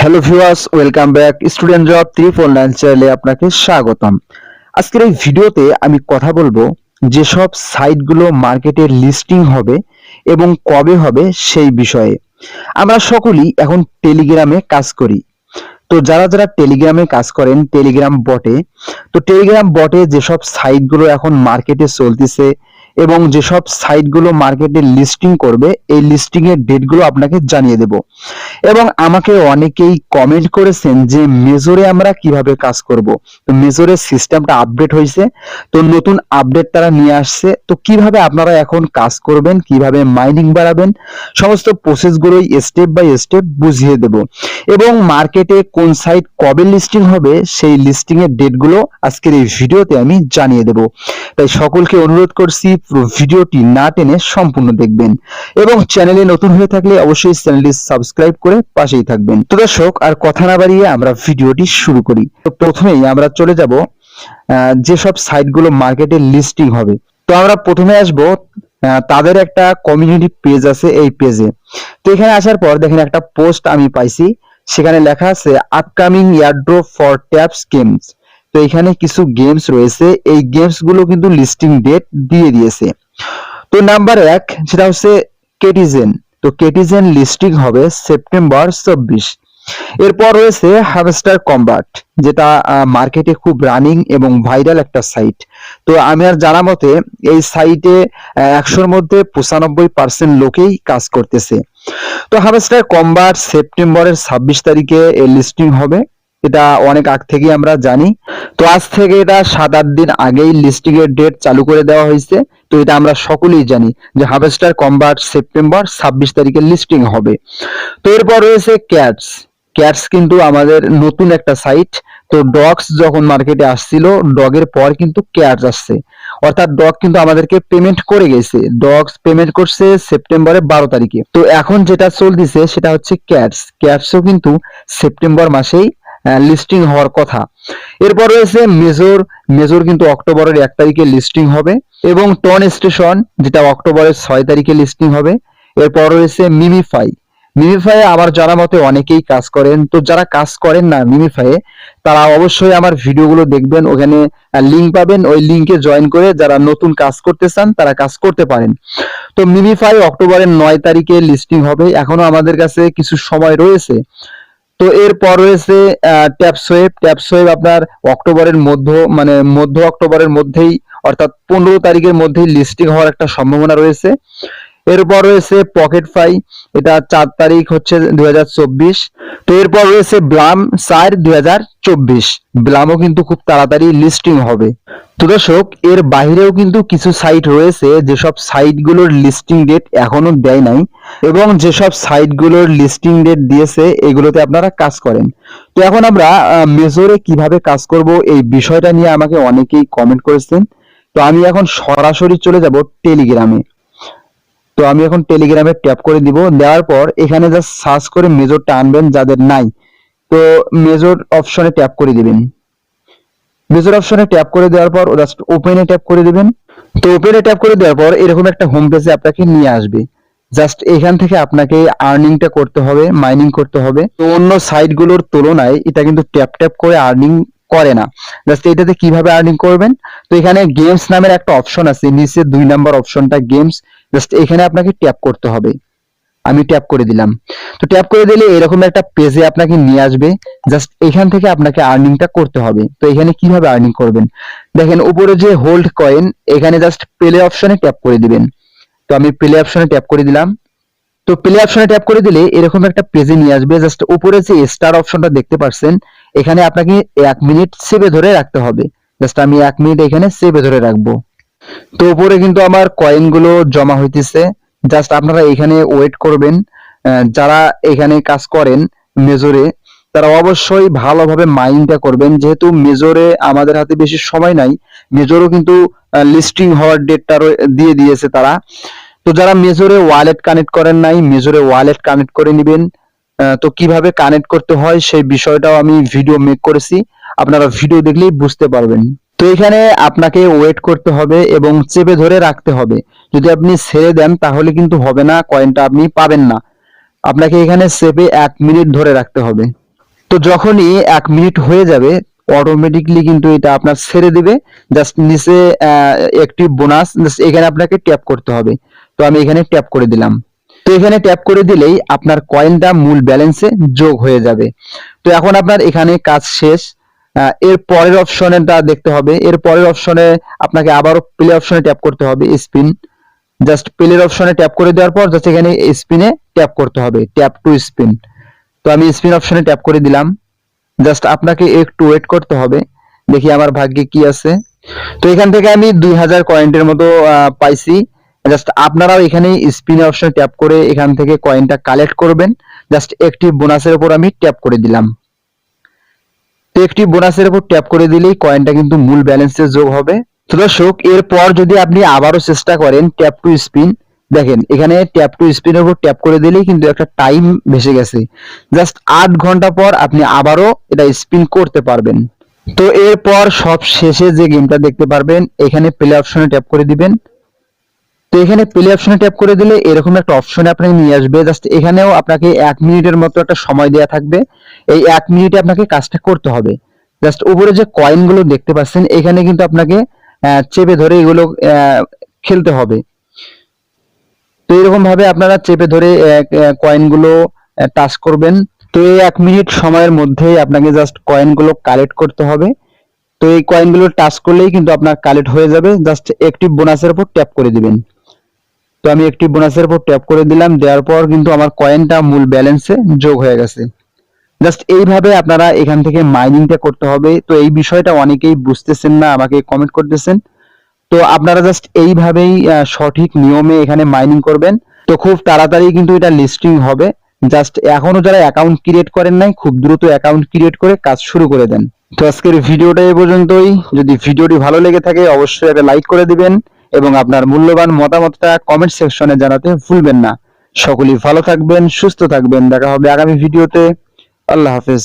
Hello viewers, welcome back student job 349 চ্যানেলে আপনাকে স্বাগতম। আজকের এই ভিডিওতে আমি কথা বলবো যেসব সাইটগুলো মার্কেটে লিস্টিং হবে এবং কবে হবে সেই বিষয়ে। আমরা সকলেই এখন টেলিগ্রামে কাজ করি। তো যারা যারা টেলিগ্রামে কাজ করেন টেলিগ্রাম বটে, তো টেলিগ্রাম বটে যেসব সাইটগুলো এখন মার্কেটে চলতেছে এবং যেসব সাইটগুলো মার্কেটে লিস্টিং করবে এই লিস্টিং এর ডেটগুলো আপনাকে জানিয়ে দেব। এবং আমাকে অনেকেই কমেন্ট করেছেন যে মেজরে আমরা কিভাবে কাজ করব। তো মেজরের সিস্টেমটা আপডেট হয়েছে, তো নতুন আপডেট তারা নিয়ে আসছে। তো কিভাবে আপনারা এখন কাজ করবেন, কিভাবে মাইনিং বাড়াবেন, সমস্ত প্রসেসগুলোই স্টেপ বাই স্টেপ বুঝিয়ে দেব। এবং মার্কেটে কোন সাইট কবে লিস্টিং হবে সেই লিস্টিং এর ডেটগুলো আজকের এই ভিডিওতে আমি জানিয়ে দেব। তাই সকলকে অনুরোধ করছি পুরো ভিডিওটি না টেনে সম্পূর্ণ দেখবেন এবং চ্যানেলে নতুন হয়ে থাকলে অবশ্যই চ্যানেলটি সাবস্ক্রাইব করে পাশেই থাকবেন। তো দর্শক, আর কথা না বাড়িয়ে আমরা ভিডিওটি শুরু করি। তো প্রথমেই আমরা চলে যাব যেসব সাইটগুলো মার্কেটে লিস্টিং হবে। তো আমরা প্রথমে আসব তাদের একটা কমিউনিটি পেজ আছে, এই পেজে। তো এখানে আসার পর দেখেন একটা পোস্ট আমি পাইছি, সেখানে লেখা আছে upcoming airdrop for taps games. তো এখানে কিছু গেমস রয়েছে, এই গেমস গুলো কিন্তু লিস্টিং ডেট দিয়ে দিয়েছে। তো নাম্বার 1 সেটা হচ্ছে কেটিজেন। তো কেটিজেন লিস্টিং হবে সেপ্টেম্বর 24। এরপর রয়েছে হ্যামস্টার কম্বাট, যেটা মার্কেটে খুব রানিং এবং ভাইরাল একটা সাইট। তো আমি আর জানা মতে এই সাইটে 100-র মধ্যে 95% লোকেই কাজ করতেছে। তো হ্যামস্টার কম্বাট সেপ্টেম্বরের 26 তারিখে লিস্টিং হবে, এটা অনেক আগ থেকেই আমরা জানি। তো আজ থেকে এটা 7-8 দিন আগেই লিস্টিং এর ডেট চালু করে দেওয়া হয়েছে। তো এটা আমরা সকলেই জানি যে হারভেস্টার কম্বাট সেপ্টেম্বর 26 তারিখে লিস্টিং হবে। তো এরপর রয়েছে ক্যাটস। ক্যাটস কিন্তু আমাদের নতুন একটা সাইট। তো ডগস যখন মার্কেটে আসছিল, ডগের পর কিন্তু ক্যাটস আসছে, অর্থাৎ ডগ কিন্তু আমাদেরকে পেমেন্ট করে গেছে। ডগস পেমেন্ট করছে সেপ্টেম্বরের 12 তারিখে। তো এখন যেটা চলতেছে সেটা হচ্ছে ক্যাটস। ক্যাটসও কিন্তু সেপ্টেম্বর মাসেই লিস্টিং হওয়ার কথা। এরপর রয়েছে মেজর। মেজর কিন্তু অক্টোবরের 1 তারিখে লিস্টিং হবে এবং টন স্টেশন, যেটা অক্টোবরের 6 তারিখে লিস্টিং হবে। এরপর রয়েছে মিমিফাই। মিমিফাই আমার জানা মতে অনেকেই কাজ করেন। তো যারা কাজ করেন না মিমিফাই, তারা অবশ্যই আমার ভিডিওগুলো দেখবেন, ওখানে লিংক পাবেন। ওই লিংকে জয়েন করে যারা নতুন কাজ করতে চান তারা কাজ করতে পারেন। তো মিমিফাই অক্টোবরের 9 তারিখে লিস্টিং হবে, এখনো আমাদের কাছে কিছু সময় রয়েছে। তো এরপর রয়েছে ট্যাপসোয়েব। ট্যাপসোয়েব আপনার অক্টোবরের মধ্য অক্টোবরের মধ্যেই, অর্থাৎ 15 তারিখের মধ্যেই লিস্টিং হওয়ার একটা সম্ভাবনা রয়েছে। এরপর রয়েছে পকেট ফাই, এটা 4 তারিখ হচ্ছে 2024। তো এরপর রয়েছে ব্লাম 4/2024। ব্লামও কিন্তু খুব তাড়াতাড়ি লিস্টিং হবে। তো দর্শক, এর বাইরেও কিন্তু কিছু সাইট রয়েছে যেসব সাইটগুলোর লিস্টিং ডেট এখনো দেয় নাই এবং যেসব সাইটগুলোর লিস্টিং ডেট দিয়েছে এগুলোতে আপনারা কাজ করেন। তো এখন আমরা মেজরে কিভাবে কাজ করব এই বিষয়টা নিয়ে আমাকে অনেকেই কমেন্ট করেছেন। তো আমি এখন সরাসরি চলে যাব টেলিগ্রামে। তো আমি এখন টেলিগ্রামে ট্যাপ করে দিব, দেওয়ার পর এখানে জাস্ট সার্চ করে মেজরটা আনবেন যাদের নাই। তো মেজর অপশনে ট্যাপ করে দিবেন। মেজর অপশনে ট্যাপ করে দেওয়ার পর জাস্ট ওপেনে ট্যাপ করে দিবেন। তো ওপেনে ট্যাপ করে দেওয়ার পর এরকম একটা হোম পেজে আপনাকে নিয়ে আসবে। জাস্ট এখান থেকে আপনাকে আর্নিংটা করতে হবে, মাইনিং করতে হবে। তো অন্য সাইটগুলোর তুলনায় এটা কিন্তু ট্যাপ ট্যাপ করে আর্নিং করে না। জাস্ট এটাতে কিভাবে আর্নিং করবেন, তো এখানে গেমস নামের একটা অপশন আছে, নিচে 2 নাম্বার অপশনটা গেমস। জাস্ট এখানে আপনাকে ট্যাপ করতে হবে। আমি ট্যাপ করে দিলাম। তো ট্যাপ করে দিলে এরকম একটা পেজে আপনাকে নিয়ে আসবে। জাস্ট এখান থেকে আপনাকে আর্নিংটা করতে হবে। তো এখানে কিভাবে আর্নিং করবেন, দেখেন উপরে যে হোল্ড কয়েন, এখানে জাস্ট প্লে অপশনে ট্যাপ করে দিবেন। তো আমি প্লে অপশনে ট্যাপ করে দিলাম। তো প্লে অপশনে ট্যাপ করে দিলে এরকম একটা পেজে নিয়ে আসবে। জাস্ট উপরে যে স্টার অপশনটা দেখতে পাচ্ছেন, এখানে আপনাকে 1 মিনিট সেভে ধরে রাখতে হবে। জাস্ট আমি 1 মিনিট এখানে সেভে ধরে রাখবো। তো উপরে কিন্তু আমার কয়েনগুলো জমা হইতেছে। জাস্ট আপনারা এখানে ওয়েট করবেন। যারা এখানে কাজ করেন মেজরে, তারা অবশ্যই ভালোভাবে মাইন্ডটা করবেন, যেহেতু মেজরে আমাদের হাতে বেশি সময় নাই। মেজরও কিন্তু লিস্টিং হওয়ার ডেটটা দিয়ে দিয়েছে তারা। তো যারা মেজরে ওয়ালেট কানেক্ট করেন নাই, মেজরে ওয়ালেট কানেক্ট করে নেবেন। তো কিভাবে কানেক্ট করতে হয় সেই বিষয়টাও আমি ভিডিও মেক করেছি, আপনারা ভিডিও দেখলেই বুঝতে পারবেন। তো এখানে আপনাকে ওয়েট করতে হবে এবং চেপে ধরে রাখতে হবে। যদি আপনি ছেড়ে দেন তাহলে কিন্তু হবে না, কয়েনটা আপনি পাবেন না। আপনাকে এখানে চেপে 1 মিনিট ধরে রাখতে হবে। তো যখনই 1 মিনিট হয়ে যাবে অটোমেটিকলি কিন্তু এটা আপনার ছেড়ে দিবে। জাস্ট নিচে একটি বোনাস জাস্ট এখানে আপনাকে ট্যাপ করতে হবে। তো আমি এখানে ট্যাপ করে দিলাম। তো এখানে ট্যাপ করে দিলেই আপনার কয়েনটা মূল ব্যালেন্সে যোগ হয়ে যাবে। তো এখন আপনার এখানে কাজ শেষ। এর পরের অপশনটা দেখতে হবে। এর পরের অপশনে আপনাকে আবারও প্লে অপশনে ট্যাপ করতে হবে, স্পিন। জাস্ট প্লের অপশনে ট্যাপ করে দেওয়ার পর জাস্ট এখানে স্পিনে ট্যাপ করতে হবে, ট্যাপ টু স্পিন। তো আমি স্পিন অপশনে ট্যাপ করে দিলাম। জাস্ট আপনাকে একটু ওয়েট করতে হবে, দেখি আমার ভাগ্যে কি আছে। তো এখান থেকে আমি 2000 কয়েনের মতো পাইছি। জাস্ট আপনারাও এখানে স্পিন অপশনে ট্যাপ করে এখান থেকে কয়েনটা কালেক্ট করবেন। জাস্ট একটি বোনাসের উপর আমি ট্যাপ করে দিলাম। তো একটি বোনাসের উপর ট্যাপ করে দিলেই কয়েনটা কিন্তু মূল ব্যালেন্সে যোগ হবে। তো দর্শক, এরপর যদি আপনি আবারও চেষ্টা করেন ট্যাপ টু স্পিন, দেখেন এখানে ট্যাপ টু স্পিনের উপর ট্যাপ করে দিলেই কিন্তু একটা টাইম ভেসে গেছে। জাস্ট 8 ঘন্টা পর আপনি আবারও এটা স্পিন করতে পারবেন। তো এরপর সব শেষে যে গেমটা দেখতে পারবেন, এখানে প্লে অপশনে ট্যাপ করে দিবেন। তো এখানে প্লে অপশনে ট্যাপ করে দিলে এরকম একটা অপশনে আপনাকে নিয়ে আসবে। জাস্ট এখানেও আপনাকে 1 মিনিটের মতো একটা সময় দেওয়া থাকবে। এই 1 মিনিটে আপনাকে কাজটা করতে হবে। জাস্ট উপরে যে কয়েনগুলো দেখতে পাচ্ছেন, এখানে কিন্তু আপনাকে চেপে ধরে এগুলো খেলতে হবে। তো এরকম ভাবে আপনারা চেপে ধরে কয়েনগুলো টাচ করবেন। তো এই 1 মিনিট সময়ের মধ্যেই আপনাকে জাস্ট কয়েনগুলো কালেক্ট করতে হবে। তো এই কয়েনগুলো টাচ করলেই কিন্তু আপনার কালেক্ট হয়ে যাবে। জাস্ট অ্যাক্টিভ বোনাসের উপর ট্যাপ করে দিবেন। তো আমি একটি বোনাসের উপর ট্যাপ করে দিলাম, দেওয়ার পর কিন্তু আমার কয়েনটা মূল ব্যালেন্সে যোগ হয়ে গেছে। জাস্ট এইভাবে আপনারা এখান থেকে মাইনিংটা করতে হবে। তো এই বিষয়টা অনেকেই বুঝতেছেন না, আমাকে কমেন্ট করতেছেন। তো আপনারা জাস্ট এইভাবেই সঠিক নিয়মে এখানে মাইনিং করবেন। তো খুব তাড়াতাড়ি কিন্তু এটা লিস্টিং হবে। জাস্ট এখনো যারা অ্যাকাউন্ট ক্রিয়েট করেন নাই, খুব দ্রুত অ্যাকাউন্ট ক্রিয়েট করে কাজ শুরু করে দেন। তো আজকের ভিডিওটা এই পর্যন্তই। যদি ভিডিওটি ভালো লেগে থাকে অবশ্যই একটা লাইক করে দিবেন এবং আপনার মূল্যবান মতামতটা কমেন্ট সেকশনে জানাতে ভুলবেন না। সকলেই ভালো থাকবেন, সুস্থ থাকবেন। দেখা হবে আগামী ভিডিওতে। আল্লাহ হাফেজ।